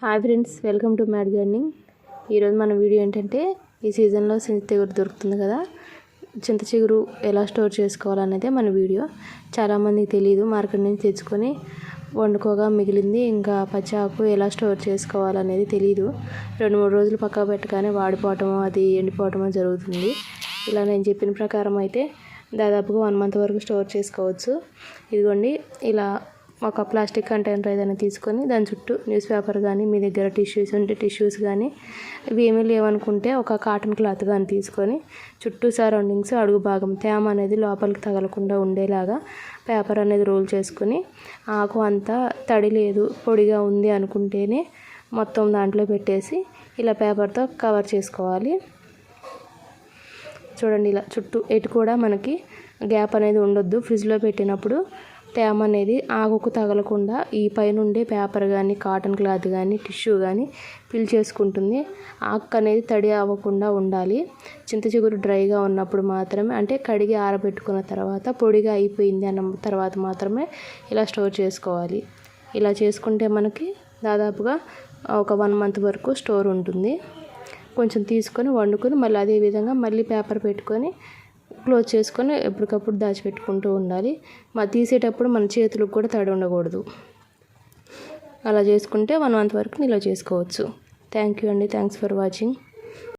Hi friends, welcome to mad gardening. ఈరోజు మన video ఏంటంటే, ఈ సీజన్లో చింత చిగురు దొరుకుతుంది కదా, చింత చిగురు ఎలా స్టోర్ చేసుకోవాలనేదే మన వీడియో. చాలామందికి తెలియదు, మార్కెట్ నుంచి తెచ్చుకొని వండుకోగా మిగిలింది ఇంకా పచ్చాకు ఎలా స్టోర్ చేసుకోవాలనేది తెలియదు. 2-3 రోజులు పక్కా పెట్టగానే వాడిపోవటమో అది ఎండిపోవటమో జరుగుతుంది. ఇలా నేను చెప్పిన ప్రకారం అయితే దాదాపుగా 1 మంత్ వరకు స్టోర్ చేసుకోవచ్చు. ఇదిగోండి, ఇలా ఒక ప్లాస్టిక్ కంటైనర్ ఏదైనా తీసుకొని దాని చుట్టూ న్యూస్ పేపర్ కానీ, మీ దగ్గర టిష్యూస్ ఉంటే టిష్యూస్ కానీ, ఇవి ఏమీ లేవనుకుంటే ఒక కాటన్ క్లాత్ కానీ తీసుకొని చుట్టూ సరౌండింగ్స్ అడుగు భాగం తేమ అనేది లోపలికి తగలకుండా ఉండేలాగా పేపర్ అనేది రోల్ చేసుకొని, ఆకు అంతా తడి లేదు పొడిగా ఉంది అనుకుంటేనే మొత్తం దాంట్లో పెట్టేసి ఇలా పేపర్తో కవర్ చేసుకోవాలి. చూడండి, ఇలా చుట్టూ ఎటు కూడా మనకి గ్యాప్ అనేది ఉండొద్దు. ఫ్రిడ్జ్లో పెట్టినప్పుడు తేమ అనేది ఆకుకు తగలకుండా ఈ పైనుండే పేపర్ కానీ, కాటన్ క్లాత్ కానీ, టిష్యూ కానీ పీల్చేసుకుంటుంది. ఆకు అనేది తడి అవ్వకుండా ఉండాలి. చింత చిగురు డ్రైగా ఉన్నప్పుడు మాత్రమే, అంటే కడిగి ఆరబెట్టుకున్న తర్వాత పొడిగా అయిపోయింది అన్న తర్వాత మాత్రమే ఇలా స్టోర్ చేసుకోవాలి. ఇలా చేసుకుంటే మనకి దాదాపుగా ఒక 1 మంత్ వరకు స్టోర్ ఉంటుంది. కొంచెం తీసుకొని వండుకొని మళ్ళీ అదే విధంగా మళ్ళీ పేపర్ పెట్టుకొని క్లోజ్ చేసుకొని ఎప్పటికప్పుడు దాచిపెట్టుకుంటూ ఉండాలి. తీసేటప్పుడు మన చేతులకు కూడా తడి ఉండకూడదు. అలా చేసుకుంటే 1 మంత్ వరకు నిల్వ చేసుకోవచ్చు. థ్యాంక్ యూ అండి. Thanks for watching.